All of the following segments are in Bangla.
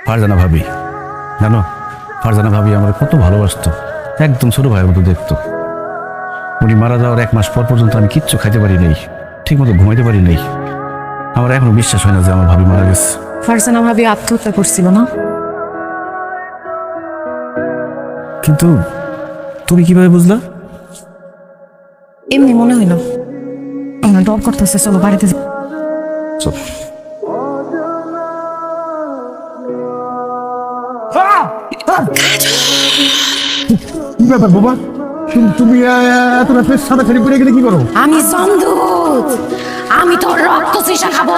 ফারজানা ভাবি, জানো ফারজানা ভাবি আমার কত ভালোবাসতো, একদম ছোট ভাইয়ের মতো দেখতো। উনি মারা যাওয়ার 1 মাস পর পর্যন্ত আমি কিচ্ছু খাইতে পারি নাই, ঠিক মতো ঘুমাইতে পারি নাই। আমার এখনো বিশ্বাস হয় না যে আমার ভাবি মারা গেছে। ফারজানা ভাবি আত্মহত্যা করছিল না? কিন্তু তুমি কিভাবে বুঝলা? এমনি মনে হইল। আমার ডর করতেছে, চলো বাড়িতে যাই। চল। কি ব্যাপার বাবা, তুমি এত রাতে সাদা শাড়ি পরে গেলে কি করো? আমি সমদূত, আমি তোর রক্ত চুষা খাবো,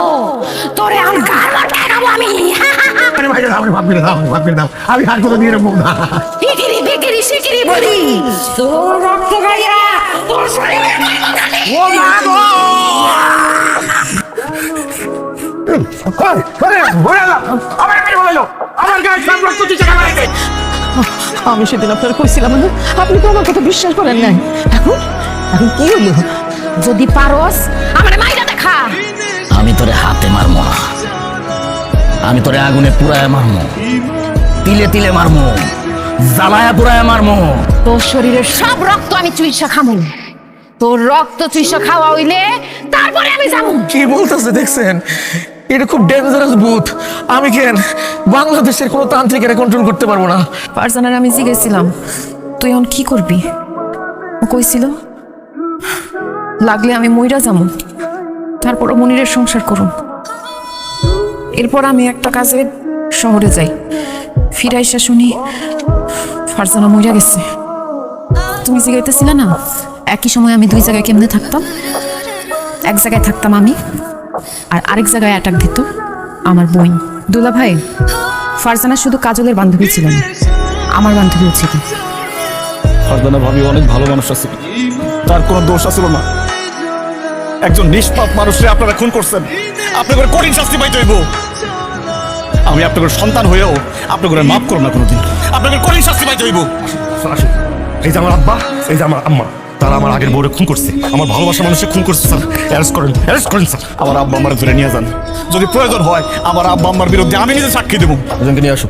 তোরে আমি গাল লটকায় খাবো আমি। আরে ভাই দাও, ভাব করে দাও, ভাব করে দাও, আমি হাত করে দিয়ে রাখবো না। বিকিরি বিকিরি শিকিরি বলি, তোর রক্ত গাইয়া তোর শরীরে ও মা গো! আমার গায়ে বলাইলো, আমার গায়ে সব রক্ত চুষে খাবে। আমি সেদিন আপনার কইছিলাম না, আপনি তো আমার কথা বিশ্বাস করেন নাই। এখন এখন কি হলো? যদি পারোস আমারে মাইরা দেখা। আমি তোরে হাতে মারমো না, আমি তোরে আগুনে পুরায় মারমো, তিলে তিলে মারমো, জ্বালায়া পুরায় মারমো। তোর শরীরের সব রক্ত আমি চুইসা খামু। তোর রক্ত চুইসা খাওয়া হইলে তারপরে আমি যাবো। কি বলতেছে দেখছেন? এটা খুব ডেঞ্জারাস ভূত। আমি কেন বাংলাদেশের কোনো তান্ত্রিকেরা কন্ট্রোল করতে পারবো না। ফারজানার আমি জিজ্ঞেছিলাম, তুই এখন কি করবি? ও কইছিল লাগলে আমি মইরা যাবো, তারপরও মনিরের সংসার করুন। এরপর আমি একটা কাজে শহরে যাই, ফিরে এসে শুনি ফারজানা মইরা গেছে। তুমি জিজ্ঞাইতেছিলে না একই সময় আমি 2 জায়গায় কেমনে থাকতাম? এক জায়গায় থাকতাম আমি, আর আরেক জায়গায় অ্যাটাক দিত আমার বোন। দুলা ভাই, ফারজানা শুধু কাজলের বান্ধবী ছিল না, আমার বান্ধবীও ছিল। ফারজানা ভাবি অনেক ভালো মানুষ আছে, তার কোনো দোষ আছিল না। একজন নিষ্পাপ মানুষকে আপনারা খুন করছেন, আপনাদের কঠিন শাস্তি পাইতে হইব। আমি আপনাদের সন্তান হয়েও আপনাদের মাফ করব না কোনোদিন, আপনাদের কঠিন শাস্তি পাইতে হইব। এই যে আমার আব্বা, এই যে আমার আম্মা, তারা আমার আগের বউরে খুন করছে, আমার ভালোবাসা মানুষকে খুন করছে স্যার। অ্যারেস্ট করেন, অ্যারেস্ট করেন স্যার। আমার আব্বা আমার ধরে নিয়ে যান, যদি প্রয়োজন হয় আমার আব্বা আম্মার বিরুদ্ধে আমি নিজে সাক্ষী দেবো। একজনকে নিয়ে আসো।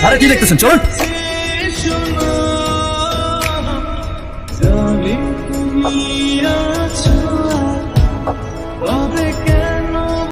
আরে কি দেখতেছেন, চলুন।